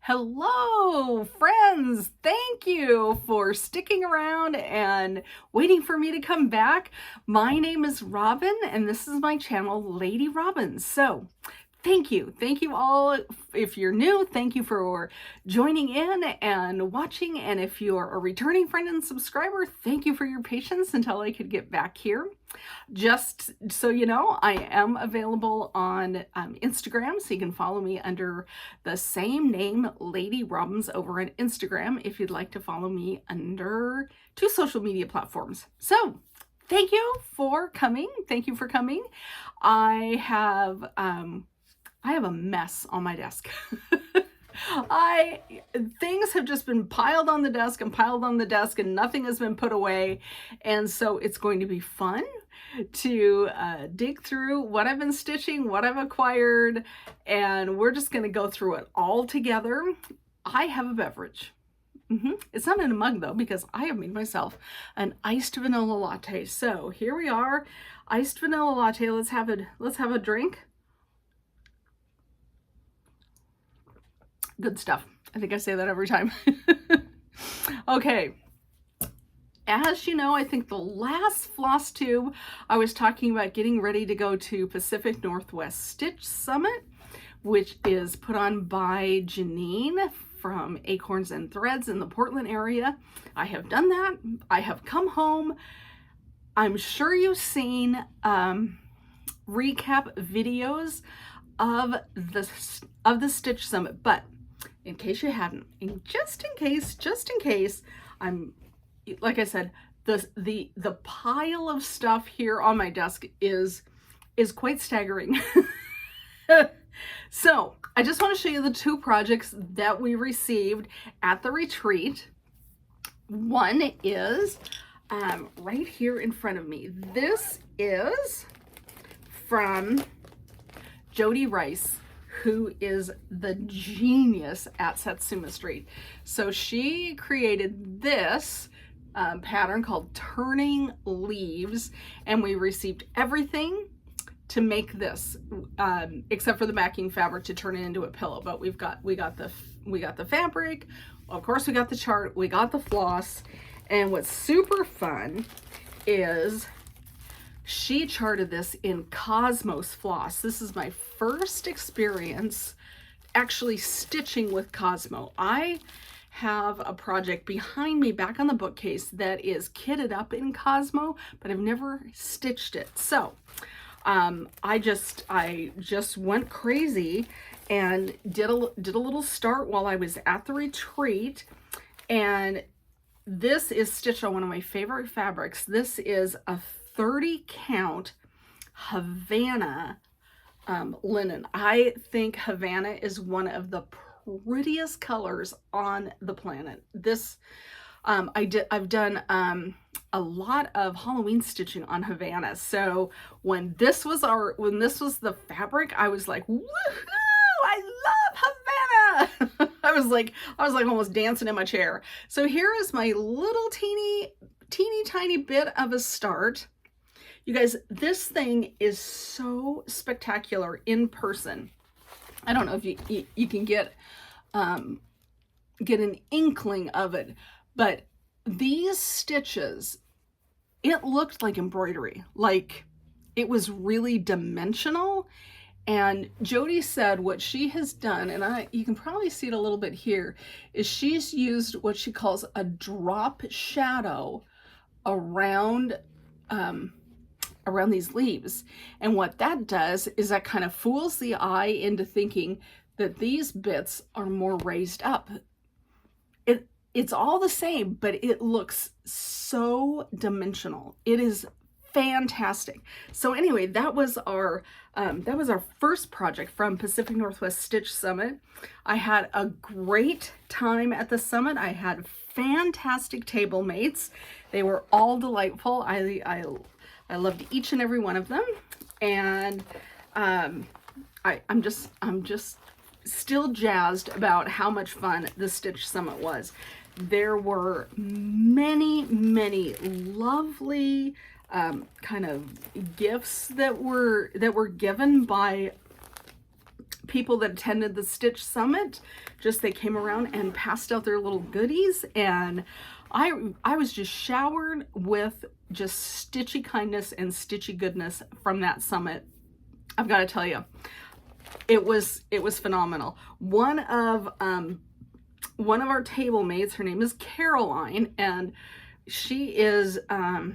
Hello, friends. Thank you for sticking around and waiting for me to come back. My name is Robin, and this is my channel, Lady Robin. So, thank you. Thank you all. If you're new, thank you for joining in and watching. And if you're a returning friend and subscriber, thank you for your patience until I could get back here. Just so you know, I am available on Instagram, so you can follow me under the same name, Lady Robins, over on Instagram if you'd like to follow me under 2 social media platforms. So, thank you for coming. Thank you for coming. I have a mess on my desk. Things have just been piled on the desk and nothing has been put away. And so it's going to be fun to dig through what I've been stitching, what I've acquired, and we're just going to go through it all together. I have a beverage. It's not in a mug though, because I have made myself an iced vanilla latte. So here we are, iced vanilla latte. Let's have a drink. Good stuff. I think I say that every time. Okay. As you know, I think the last FlossTube, I was talking about getting ready to go to Pacific Northwest Stitch Summit, which is put on by Janine from Acorns and Threads in the Portland area. I have done that. I have come home. I'm sure you've seen recap videos of the Stitch Summit, but in case you hadn't, and just in case, like I said, the pile of stuff here on my desk is quite staggering. So I just want to show you the 2 projects that we received at the retreat. One is right here in front of me. This is from Jody Rice, who is the genius at Satsuma Street. So she created this pattern called Turning Leaves, and we received everything to make this, except for the backing fabric to turn it into a pillow. But we got the fabric, of course we got the chart, we got the floss, and what's super fun is she charted this in Cosmos floss. This is my first experience actually stitching with Cosmo. I have a project behind me back on the bookcase that is kitted up in Cosmo, but I've never stitched it. So I just went crazy and did a little start while I was at the retreat, and this is stitched on one of my favorite fabrics. This is a 30 count Havana linen. I think Havana is one of the prettiest colors on the planet. This I've done a lot of Halloween stitching on Havana. So when this was the fabric, I was like, woohoo! I love Havana. I was like almost dancing in my chair. So here is my little teeny tiny bit of a start. You guys, this thing is so spectacular in person. I don't know if you can get an inkling of it, but these stitches, it looked like embroidery. Like it was really dimensional. And Jody said what she has done, and you can probably see it a little bit here, is she's used what she calls a drop shadow around these leaves. And what that does is that kind of fools the eye into thinking that these bits are more raised up. It's all the same, but it looks so dimensional. It is fantastic. So anyway, that was our first project from Pacific Northwest Stitch Summit. I had a great time at the summit. I had fantastic table mates. They were all delightful. I loved each and every one of them, and I'm just still jazzed about how much fun the Stitch Summit was. There were many lovely kind of gifts that were given by people that attended the Stitch Summit, they came around and passed out their little goodies, and I was just showered with just stitchy kindness and stitchy goodness from that summit. I've got to tell you, it was phenomenal. One of our table mates, her name is Caroline, and she is I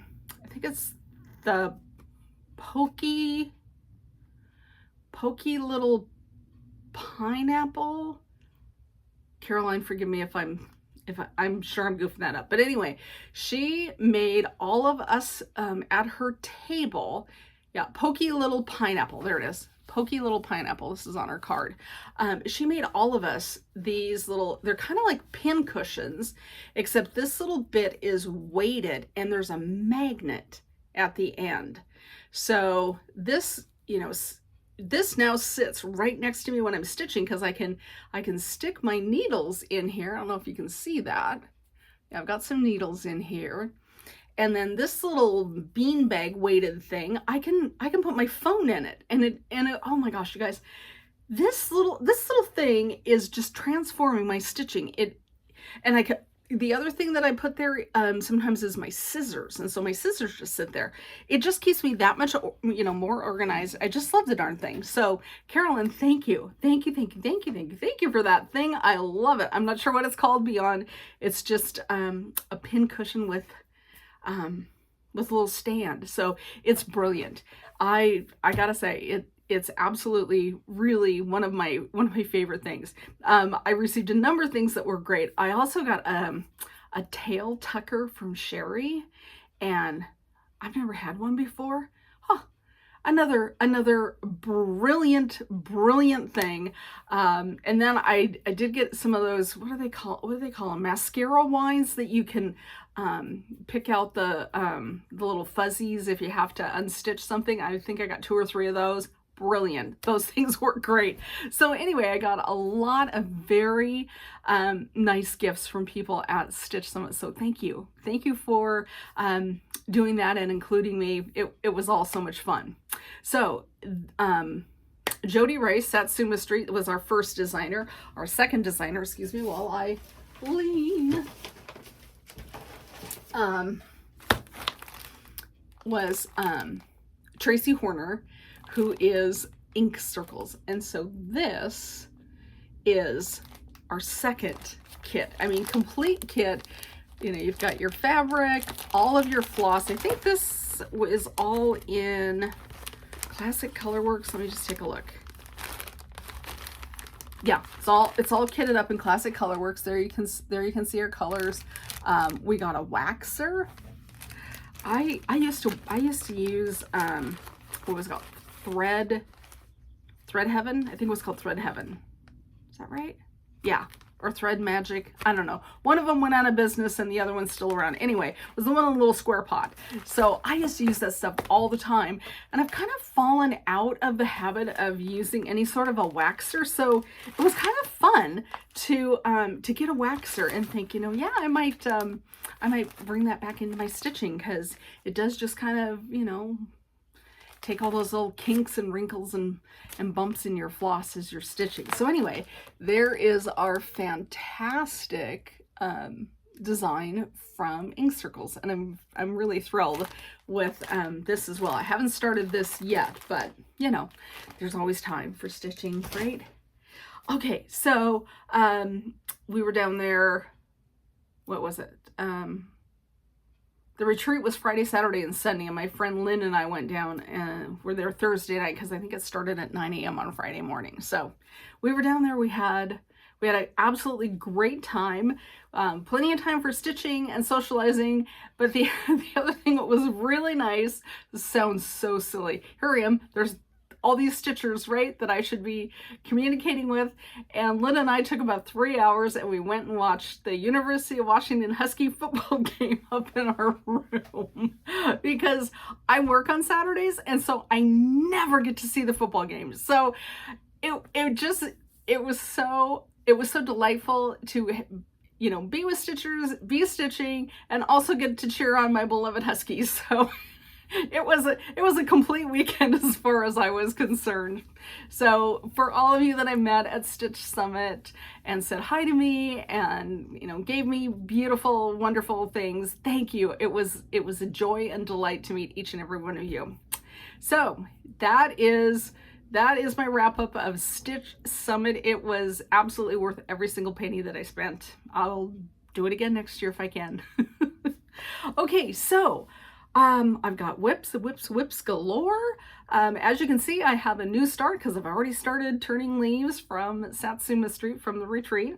think it's the pokey little pineapple. Caroline, forgive me if I'm sure I'm goofing that up. But anyway, she made all of us at her table, yeah, pokey little pineapple. There it is. Pokey little pineapple. This is on her card. She made all of us these little, they're kind of like pin cushions, except this little bit is weighted and there's a magnet at the end. So this, you know, this now sits right next to me when I'm stitching, because I can stick my needles in here. I don't know if you can see that. Yeah, I've got some needles in here. And then this little beanbag weighted thing, I can put my phone in it. And it oh my gosh, you guys, this little thing is just transforming my stitching. The other thing that I put there sometimes is my scissors, and so my scissors just sit there. It just keeps me that much, you know, more organized. I just love the darn thing. So Carolyn, thank you for that thing. I love it. I'm not sure what it's called beyond. It's just a pin cushion with a little stand. So it's brilliant. I gotta say it's absolutely really one of my favorite things. I received a number of things that were great. I also got a tail tucker from Sherry, and I've never had one before. Huh. Another brilliant thing. And then I did get some of those, what do they call them? Mascara wines that you can pick out the little fuzzies if you have to unstitch something. I think I got 2 or 3 of those. Brilliant. Those things work great. So anyway, I got a lot of very nice gifts from people at Stitch Summit. So thank you for doing that and including me. It was all so much fun. So Jody Rice, Satsuma Street, was our first designer. Our second designer, excuse me while I lean, was Tracy Horner, who is Ink Circles. And so this is our second kit. I mean, complete kit. You know, you've got your fabric, all of your floss. I think this is all in Classic Colorworks. Let me just take a look. Yeah, it's all kitted up in Classic Colorworks. There you can see our colors. We got a waxer. I used to use what was it called? Thread Heaven. I think it was called Thread Heaven. Is that right? Yeah. Or Thread Magic. I don't know. One of them went out of business and the other one's still around. Anyway, it was the one in the little square pot. So I used to use that stuff all the time. And I've kind of fallen out of the habit of using any sort of a waxer. So it was kind of fun to get a waxer and think, you know, yeah, I might bring that back into my stitching, because it does just kind of, you know, take all those little kinks and wrinkles and bumps in your floss as you're stitching. So anyway, there is our fantastic design from Ink Circles, and I'm really thrilled with this as well. I haven't started this yet, but you know, there's always time for stitching, right? Okay, so we were down there. What was it? The retreat was Friday, Saturday, and Sunday, and my friend Lynn and I went down and we're there Thursday night, because I think it started at 9 a.m. on Friday morning. So we were down there. We had an absolutely great time, plenty of time for stitching and socializing. But the other thing that was really nice, this sounds so silly. Here I am. There's all these stitchers, right, that I should be communicating with. And Lynn and I took about 3 hours and we went and watched the University of Washington Husky football game up in our room, because I work on Saturdays and so I never get to see the football games. So it was so delightful to, you know, be with stitchers, be stitching, and also get to cheer on my beloved Huskies. So it was a complete weekend as far as I was concerned. So for all of you that I met at Stitch Summit and said hi to me and, you know, gave me beautiful, wonderful things, thank you. It was a joy and delight to meet each and every one of you. So that is my wrap up of Stitch Summit. It was absolutely worth every single penny that I spent. I'll do it again next year if I can. Okay, so I've got whips galore. As you can see, I have a new start because I've already started turning leaves from Satsuma Street from the retreat.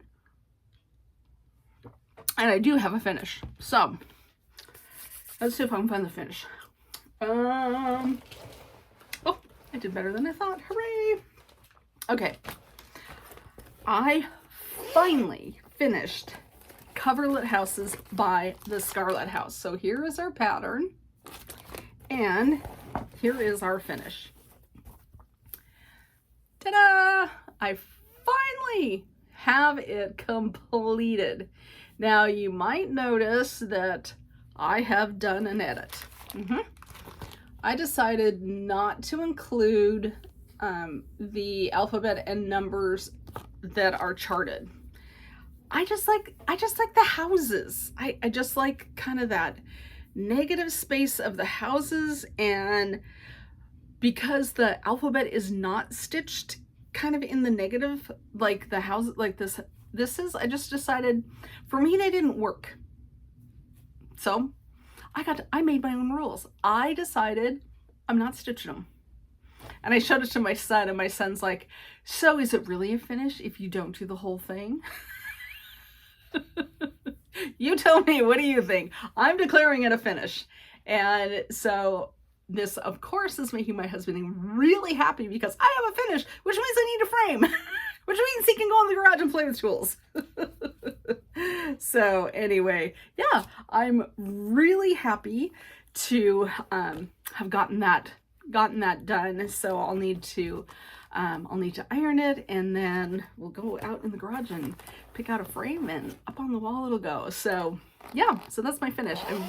And I do have a finish. So let's see if I can find the finish. Oh, I did better than I thought. Hooray! Okay. I finally finished Coverlet Houses by the Scarlet House. So here is our pattern, and here is our finish. Ta-da! I finally have it completed. Now you might notice that I have done an edit. I decided not to include the alphabet and numbers that are charted. I just like the houses. I just like kind of that negative space of the houses, and because the alphabet is not stitched kind of in the negative like the house like this is, I just decided for me they didn't work. So I made my own rules. I decided I'm not stitching them. And I showed it to my son, and my son's like, so is it really a finish if you don't do the whole thing? You tell me, what do you think? I'm declaring it a finish. And so this, of course, is making my husband really happy because I have a finish, which means I need a frame, which means he can go in the garage and play with tools. So anyway, yeah, I'm really happy to have gotten that done. So I'll need to iron it, and then we'll go out in the garage and pick out a frame, and up on the wall it'll go. So yeah, so that's my finish. I'm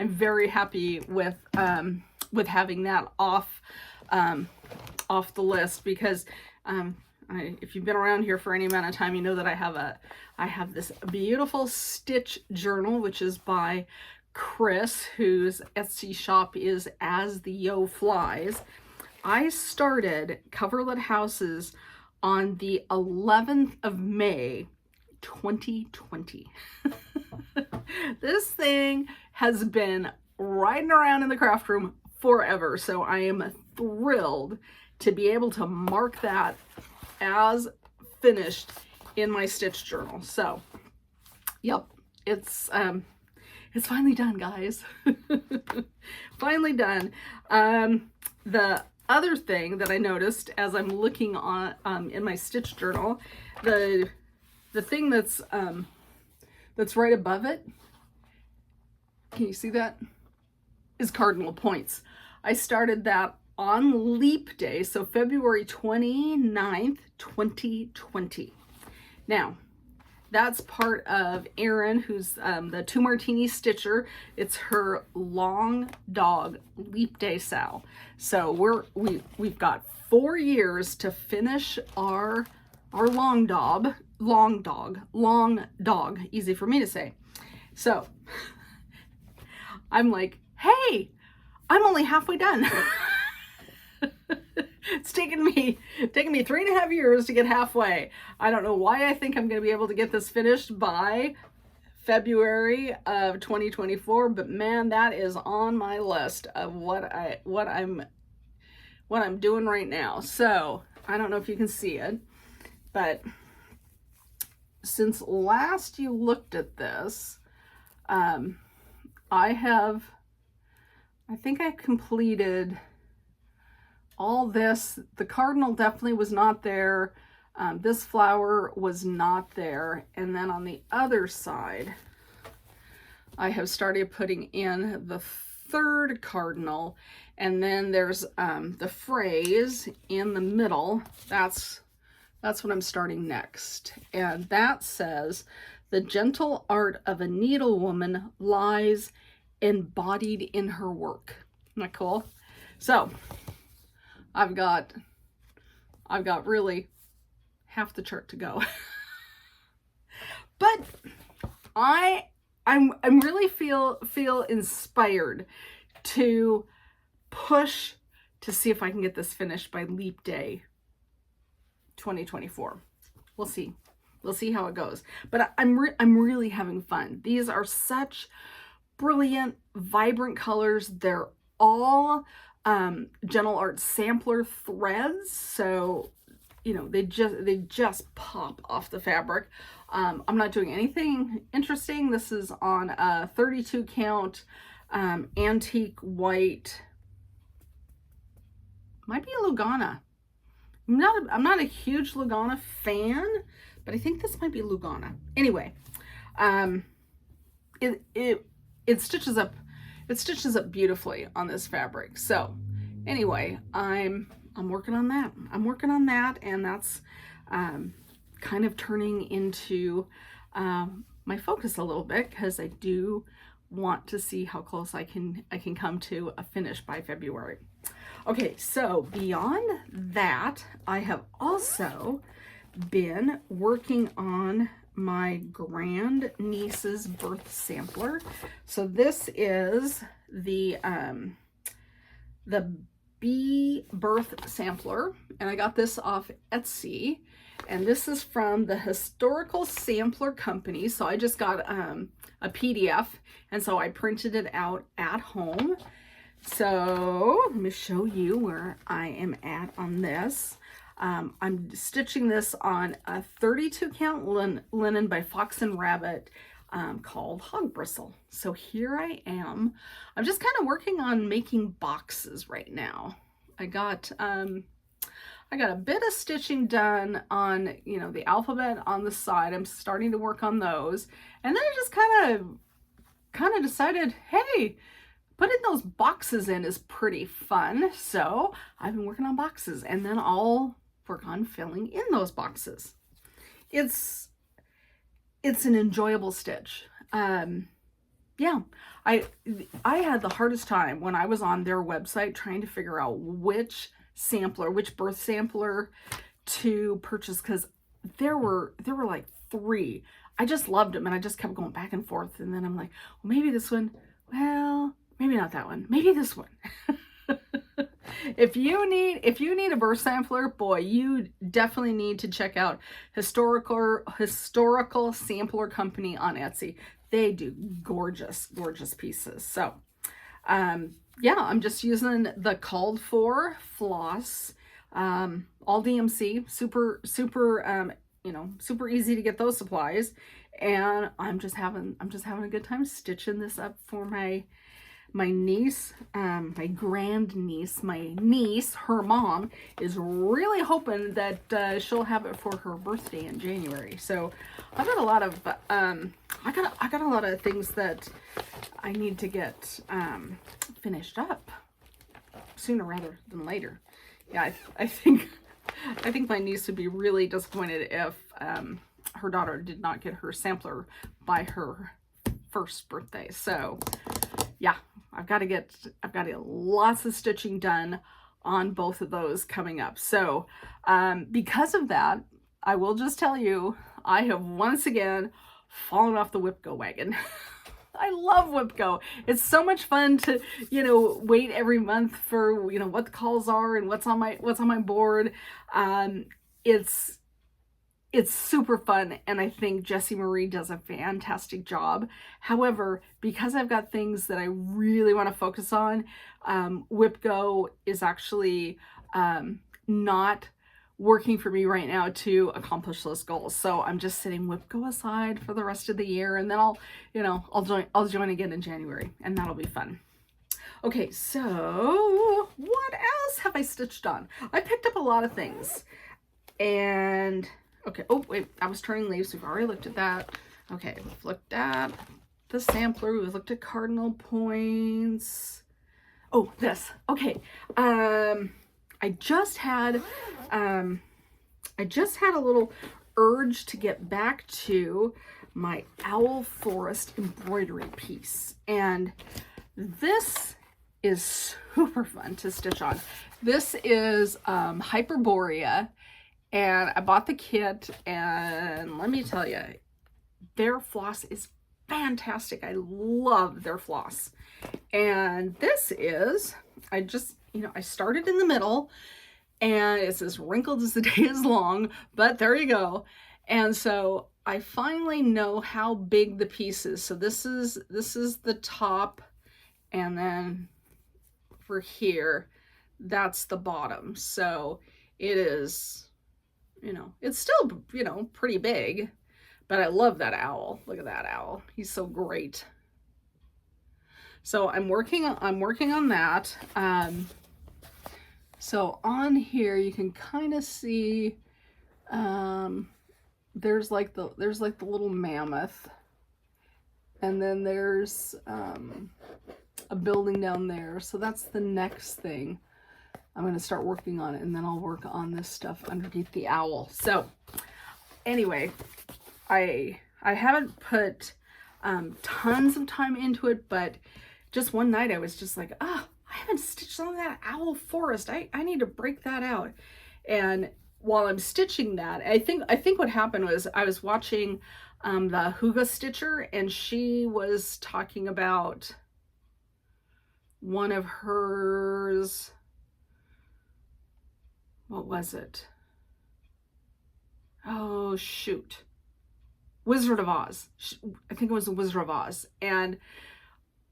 very happy with having that off the list, because if you've been around here for any amount of time, you know that I have this beautiful stitch journal, which is by Chris, whose Etsy shop is As the Yo Flies. I started Coverlet Houses on the 11th of May, 2020. This thing has been riding around in the craft room forever, so I am thrilled to be able to mark that as finished in my stitch journal. So, yep, it's finally done, guys. Finally done. The other thing that I noticed as I'm looking on in my stitch journal, the thing that's right above it, can you see that, is cardinal points. I started that on Leap Day, so February 29th, 2020. Now, that's part of Erin, who's the Two Martini Stitcher. It's her long dog Leap Day Sal. So we've got 4 years to finish our long dog, easy for me to say. So I'm like, hey, I'm only halfway done. It's taken me 3.5 years to get halfway. I don't know why I think I'm going to be able to get this finished by February of 2024, but man, that is on my list of what I'm doing right now. So I don't know if you can see it, but since last you looked at this, I think I completed all this. The cardinal definitely was not there. This flower was not there. And then on the other side, I have started putting in the third cardinal. And then there's the phrase in the middle. That's what I'm starting next. And that says, "The gentle art of a needlewoman lies embodied in her work." Isn't that cool? So I've got really half the chart to go. But I'm really feel inspired to push to see if I can get this finished by Leap Day 2024. We'll see. We'll see how it goes. But I'm really having fun. These are such brilliant, vibrant colors. They're all Gentle Art sampler threads, so you know they just pop off the fabric. I'm not doing anything interesting. This is on a 32 count antique white. Might be a Lugana. I'm not a huge Lugana fan, but I think this might be Lugana. Anyway, it stitches up beautifully on this fabric. So anyway, I'm working on that. And that's kind of turning into my focus a little bit, because I do want to see how close I can come to a finish by February. Okay, so beyond that, I have also been working on my grandniece's birth sampler. So this is the bee birth sampler, and I got this off Etsy, and this is from the Historical Sampler Company. So I just got a PDF, and so I printed it out at home. So let me show you where I am at on this. I'm stitching this on a 32 count linen by Fox and Rabbit called Hog Bristle. So here I am. I'm just kind of working on making boxes right now. I got a bit of stitching done on, you know, the alphabet on the side. I'm starting to work on those. And then I just kind of decided, hey, putting those boxes in is pretty fun. So I've been working on boxes, and then I'll work on filling in those boxes. It's an enjoyable stitch. Yeah, I had the hardest time when I was on their website trying to figure out which birth sampler to purchase, because there were like 3. I just loved them, and I just kept going back and forth. And then I'm like, well, maybe this one. Well, maybe not that one. Maybe this one. If you need a birth sampler, boy, you definitely need to check out Historical Sampler Company on Etsy. They do gorgeous pieces. So, yeah, I'm just using the called for floss, all DMC, super, you know, super easy to get those supplies. And I'm just having a good time stitching this up for my niece, my grandniece. My niece, her mom, is really hoping that she'll have it for her birthday in January. So I've got a lot of I got a lot of things that I need to get finished up sooner rather than later. Yeah, I think my niece would be really disappointed if her daughter did not get her sampler by her first birthday. So yeah, I've got to get lots of stitching done on both of those coming up. So because of that, I will just tell you, I have once again fallen off the WhipGo wagon. I love WhipGo. It's so much fun to, you know, wait every month for, you know, what the calls are and what's on my board. It's super fun, and I think Jessie Marie does a fantastic job. However, because I've got things that I really want to focus on, WhipGo is actually not working for me right now to accomplish those goals. So I'm just setting WhipGo aside for the rest of the year, and then I'll join again in January, and that'll be fun. Okay, so what else have I stitched on? I picked up a lot of things, and okay, oh wait, I was turning leaves. We've already looked at that. Okay, we've looked at the sampler. We've looked at cardinal points. Oh, this. Okay, I just had a little urge to get back to my Owl Forest embroidery piece, and this is super fun to stitch on. This is Hyperborea, and I bought the kit, and let me tell you, their floss is fantastic. I love their floss. And this is, I just, I started in the middle, and it's as wrinkled as the day is long, but there you go. And so I finally know how big the piece is. So this is the top, and then for here, that's the bottom. So it is, it's still, pretty big, but I love that owl. Look at that owl. He's so great. So I'm working on that. So on here you can kind of see there's like the little mammoth, and then there's a building down there. So that's the next thing I'm going to start working on, and then I'll work on this stuff underneath the owl. So anyway, I haven't put tons of time into it, but just one night I was just like, I haven't stitched on that owl forest. I need to break that out. And while I'm stitching that, I think what happened was I was watching the Huga Stitcher, and she was talking about one of hers. What was it? Oh, shoot. Wizard of Oz. I think it was the Wizard of Oz. And,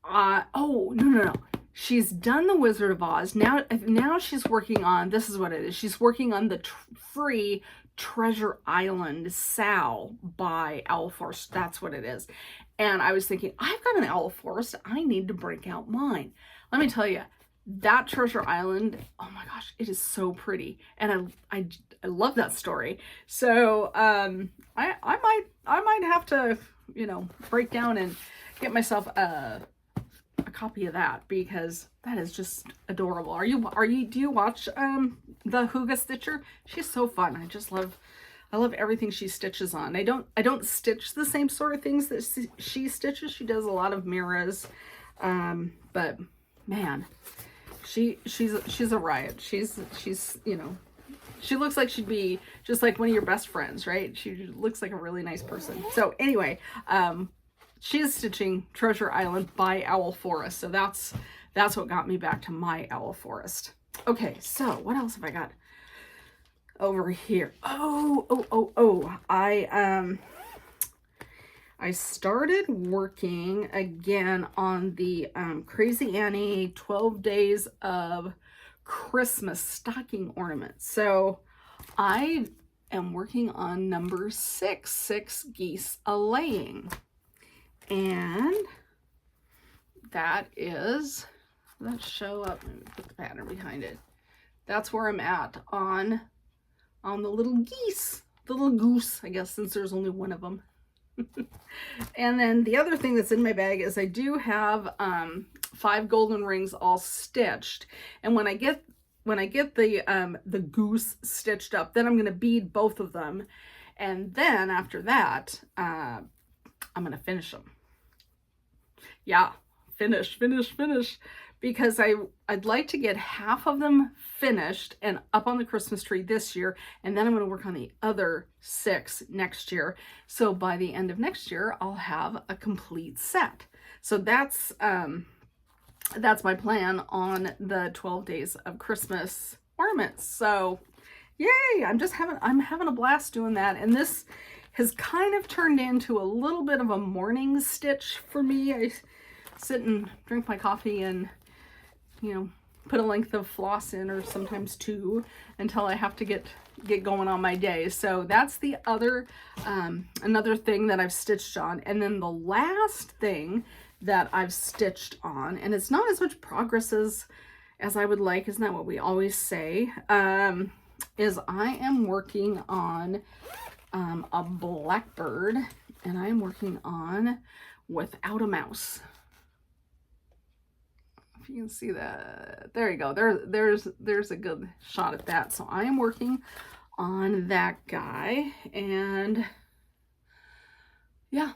oh, no. She's done the Wizard of Oz. Now she's working on, this is what it is. She's working on the free Treasure Island Sal by Owl Forest. That's what it is. And I was thinking, I've got an owl forest. I need to break out mine. Let me tell you, that Treasure Island, oh my gosh, it is so pretty. And I love that story. So I might have to, break down and get myself a copy of that, because that is just adorable. Do you watch the Huga Stitcher? She's so fun. I love everything she stitches on. I don't stitch the same sort of things that she stitches. She does a lot of mirrors, but man, she's a riot. She's she looks like she'd be just like one of your best friends, right? She looks like a really nice person. So anyway, she is stitching Treasure Island by Owl Forest. So that's what got me back to my Owl Forest. Okay, so what else have I got over here? I started working again on the Crazy Annie 12 Days of Christmas stocking ornaments. So I am working on number 6 geese a-laying. And that is, let's show up and put the pattern behind it. That's where I'm at on the little geese, the little goose, I guess, since there's only one of them. And then the other thing that's in my bag is I do have 5 golden rings all stitched. And when I get the goose stitched up, then I'm going to bead both of them. And then after that, I'm going to finish them. Yeah, finish. Because I'd like to get half of them finished and up on the Christmas tree this year, and then I'm going to work on the other 6 next year. So by the end of next year, I'll have a complete set. So that's my plan on the 12 Days of Christmas ornaments. So yay, I'm having a blast doing that. And this has kind of turned into a little bit of a morning stitch for me. I sit and drink my coffee and, put a length of floss in, or sometimes 2, until I have to get going on my day. So that's the other, another thing that I've stitched on. And then the last thing that I've stitched on, and it's not as much progress as I would like, isn't that what we always say, is I am working on a blackbird, and I'm working on Without a Mouse. If you can see that, there you go. There's a good shot at that. So I am working on that guy, and yeah,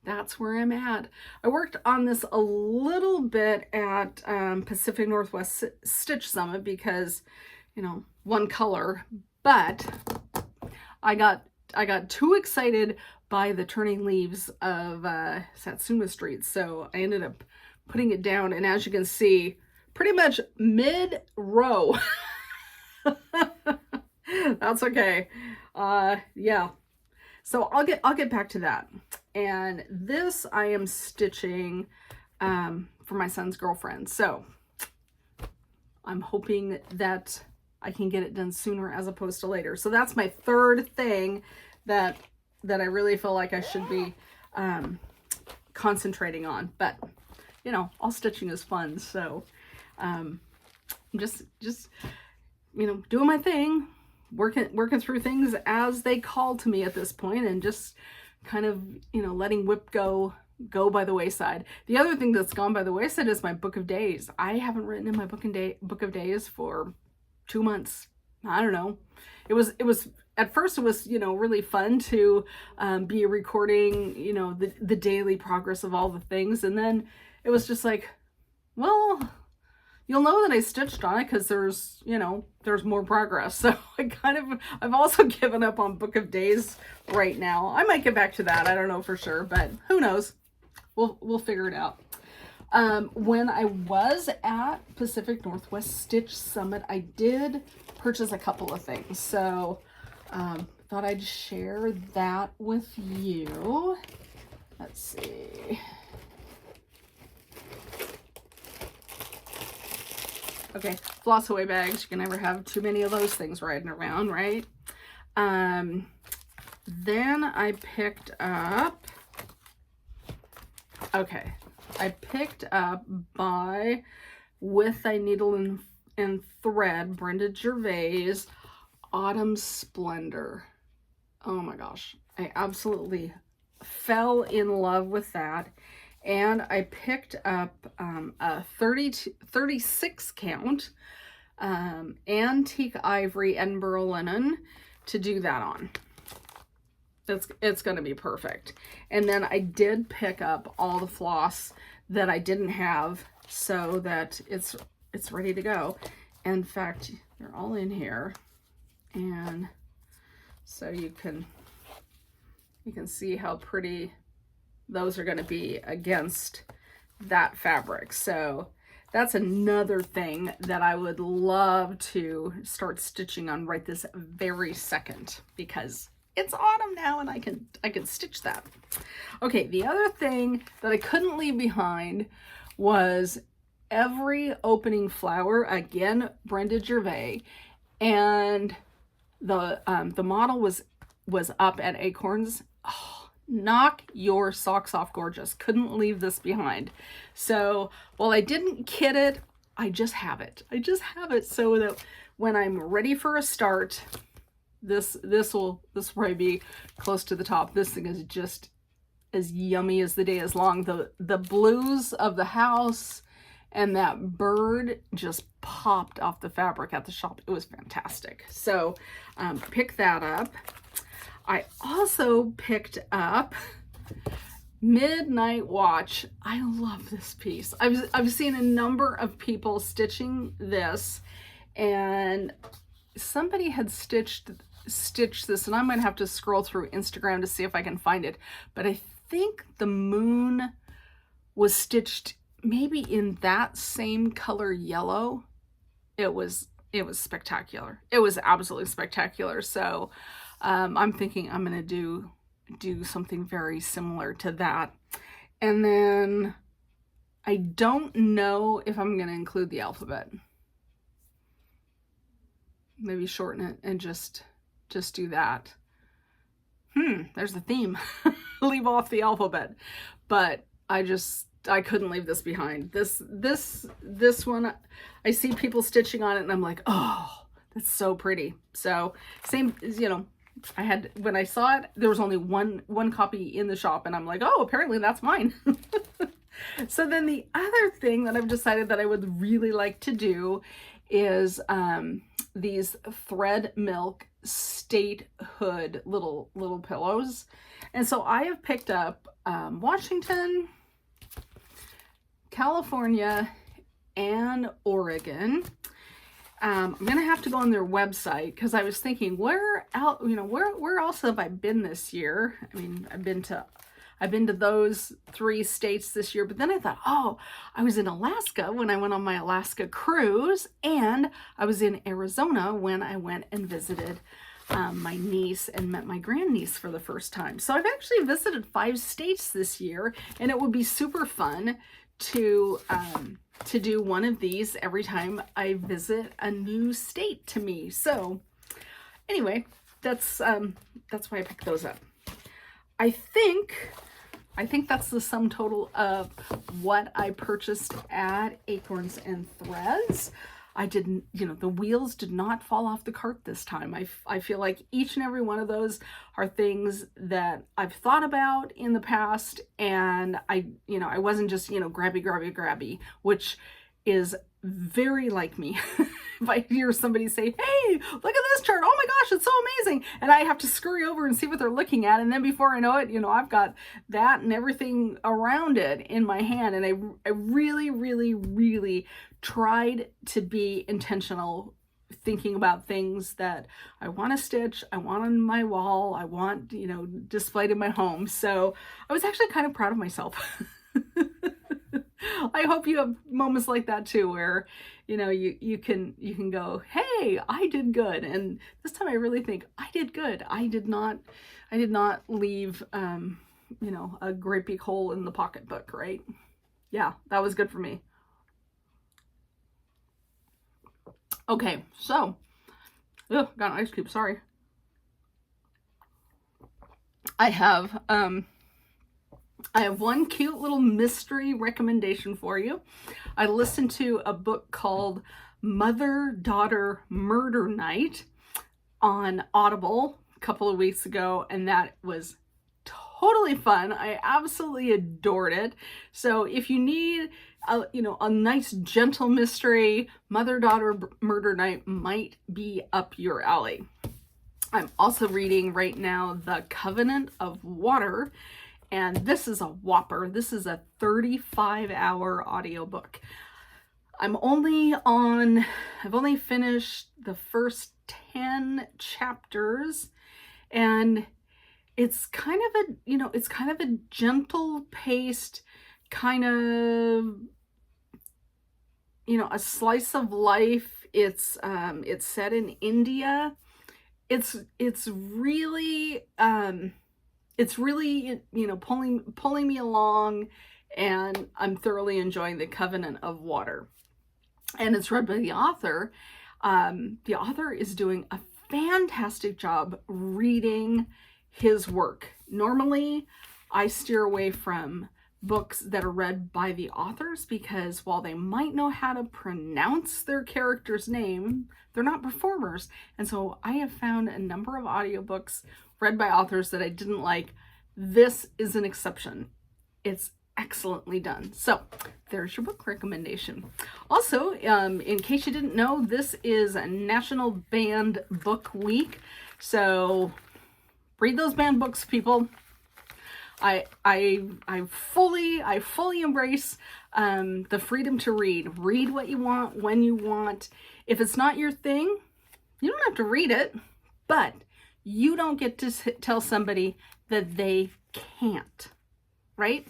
that's where I'm at. I worked on this a little bit at Pacific Northwest Stitch Summit because, you know, one color, but I got too excited by the turning leaves of Satsuma Street, so I ended up putting it down, and as you can see, pretty much mid-row. That's okay. Yeah. So I'll get back to that. And this I am stitching for my son's girlfriend. So I'm hoping that I can get it done sooner as opposed to later. So that's my third thing that I really feel like I should be concentrating on. But you know, all stitching is fun. So I'm just you know, doing my thing, working through things as they call to me at this point, and just kind of, you know, letting WIP go by the wayside. The other thing that's gone by the wayside is my book of days. I haven't written in my book of days for 2 months. I don't know. It was at first, it was, you know, really fun to be recording, you know, the daily progress of all the things, and then it was just like, well, you'll know that I stitched on it because there's, you know, there's more progress. So I've also given up on book of days right now. I might get back to that. I don't know for sure, but who knows? We'll figure it out. When I was at Pacific Northwest Stitch Summit, I did purchase a couple of things. So thought I'd share that with you. Let's see. Okay, floss away bags. You can never have too many of those things riding around, right? Then I picked up, okay, I picked up by With Thy Needle and Thread, Brenda Gervais, Autumn Splendor. Oh my gosh, I absolutely fell in love with that. And I picked up a 36 count antique ivory Edinburgh linen to do that on. It's going to be perfect. And then I did pick up all the floss that I didn't have so that it's ready to go. In fact, they're all in here, and so you can see how pretty those are going to be against that fabric. So that's another thing that I would love to start stitching on right this very second, because it's autumn now and I can stitch that. Okay, the other thing that I couldn't leave behind was Every Opening Flower, again Brenda Gervais, and the model was up at Acorns. Oh, knock your socks off gorgeous. Couldn't leave this behind. So while I didn't kit it, I just have it. I just have it so that when I'm ready for a start, this will probably be close to the top. This thing is just as yummy as the day is long. The blues of the house and that bird just popped off the fabric at the shop. It was fantastic. So pick that up. I also picked up Midnight Watch. I love this piece. I've seen a number of people stitching this, and somebody had stitched this, and I might have to scroll through Instagram to see if I can find it. But I think the moon was stitched maybe in that same color yellow. It was spectacular. It was absolutely spectacular. So I'm thinking I'm going to do something very similar to that. And then I don't know if I'm going to include the alphabet. Maybe shorten it and just do that. There's the theme. Leave off the alphabet. But I couldn't leave this behind. This one, I see people stitching on it and I'm like, oh, that's so pretty. So same, you know, when I saw it, there was only one copy in the shop, and I'm like, oh, apparently that's mine. So then the other thing that I've decided that I would really like to do is these thread milk statehood little pillows. And so I have picked up Washington, California, and Oregon. I'm gonna have to go on their website because I was thinking, where else have I been this year? I mean, I've been to those 3 states this year, but then I thought, oh, I was in Alaska when I went on my Alaska cruise, and I was in Arizona when I went and visited my niece and met my grandniece for the first time. So I've actually visited 5 states this year, and it would be super fun to do one of these every time I visit a new state to me. So anyway, that's why I picked those up. I think that's the sum total of what I purchased at Acorns and Threads. I didn't, the wheels did not fall off the cart this time. I feel like each and every one of those are things that I've thought about in the past, and I wasn't just, grabby, which is very like me. If I hear somebody say, hey, look at this chart, oh my gosh, it's so amazing, and I have to scurry over and see what they're looking at, and then before I know it, I've got that and everything around it in my hand. And I really, really, really tried to be intentional, thinking about things that I want to stitch, I want on my wall, I want, displayed in my home. So I was actually kind of proud of myself. I hope you have moments like that too, where you can go, hey, I did good. And this time I really think I did good. I did not leave a great big hole in the pocketbook, right? Yeah, that was good for me. Okay, so got an ice cube, sorry. I have one cute little mystery recommendation for you. I listened to a book called Mother-Daughter Murder Night on Audible a couple of weeks ago, and that was totally fun. I absolutely adored it. So if you need a nice gentle mystery, Mother-Daughter Murder Night might be up your alley. I'm also reading right now The Covenant of Water, and this is a whopper. This is a 35-hour audiobook. I've only finished the first 10 chapters, and it's kind of a gentle paced, kind of, a slice of life. It's set in India. It's really pulling me along, and I'm thoroughly enjoying The Covenant of Water. And it's read by the author. The author is doing a fantastic job reading his work. Normally, I steer away from books that are read by the authors because while they might know how to pronounce their character's name, they're not performers. And so I have found a number of audiobooks read by authors that I didn't like. This is an exception. It's excellently done. So there's your book recommendation. Also, in case you didn't know, this is a National Banned Book Week. So read those banned books, people. I fully embrace the freedom to read. Read what you want, when you want. If it's not your thing, you don't have to read it, but you don't get to tell somebody that they can't, right?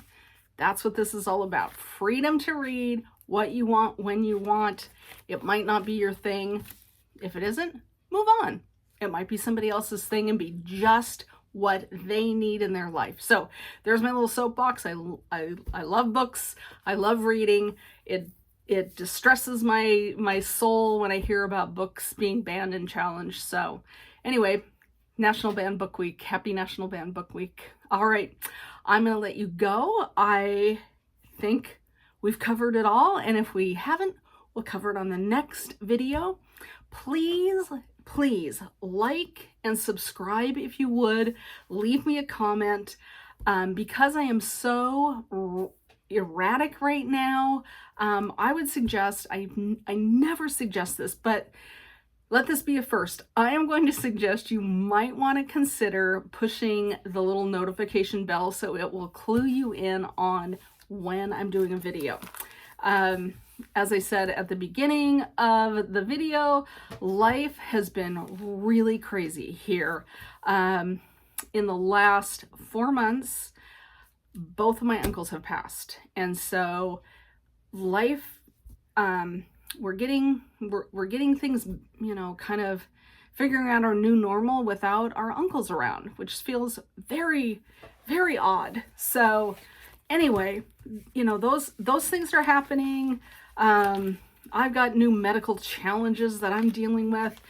That's what this is all about. Freedom to read what you want, when you want. It might not be your thing. If it isn't, move on. It might be somebody else's thing and be just what they need in their life. So there's my little soapbox. I love books. I love reading. It distresses my soul when I hear about books being banned and challenged. So anyway, National Banned Book Week. Happy National Banned Book Week. All right, I'm going to let you go. I think we've covered it all, and if we haven't, we'll cover it on the next video. Please like and subscribe if you would. Leave me a comment. Because I am so erratic right now, I would suggest, I never suggest this, but let this be a first. I am going to suggest you might want to consider pushing the little notification bell so it will clue you in on when I'm doing a video. As I said at the beginning of the video, life has been really crazy here. In the last 4 months, both of my uncles have passed. And so life, we're getting things, you know, kind of figuring out our new normal without our uncles around, which feels very, very odd. So anyway, you know, those things are happening. I've got new medical challenges that I'm dealing with.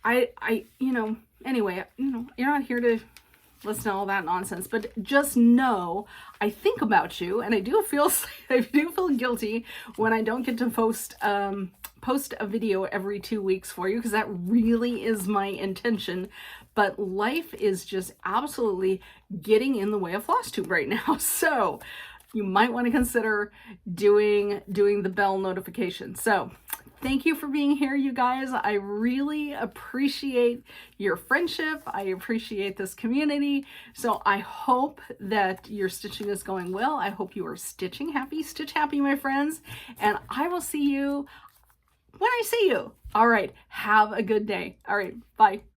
You know, anyway, you know, you're not here to listen to all that nonsense, but just know I think about you, and I do feel guilty when I don't get to post a video every 2 weeks for you, because that really is my intention. But life is just absolutely getting in the way of FlossTube right now. So you might want to consider doing the bell notification. So thank you for being here, you guys. I really appreciate your friendship. I appreciate this community. So I hope that your stitching is going well. I hope you are stitching happy, stitch happy, my friends. And I will see you when I see you. All right. Have a good day. All right. Bye.